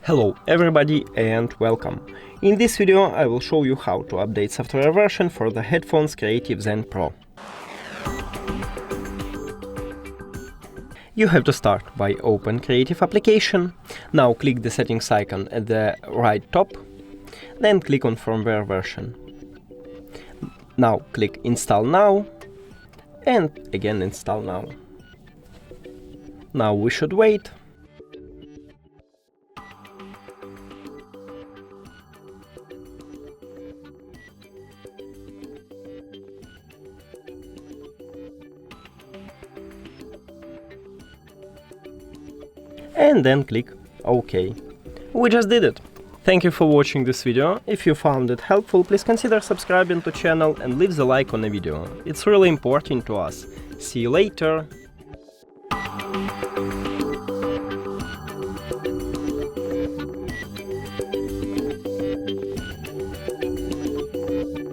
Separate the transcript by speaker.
Speaker 1: Hello everybody and welcome. In this video I will show you how to update software version for the headphones Creative Zen Pro. You have to start by open Creative application. Now click the settings icon at the right top, then click on firmware version. Now click install now and again install now. Now we should wait. And then click OK. We just did it! Thank you for watching this video. If you found it helpful, please consider subscribing to channel and leave the like on the video. It's really important to us. See you later!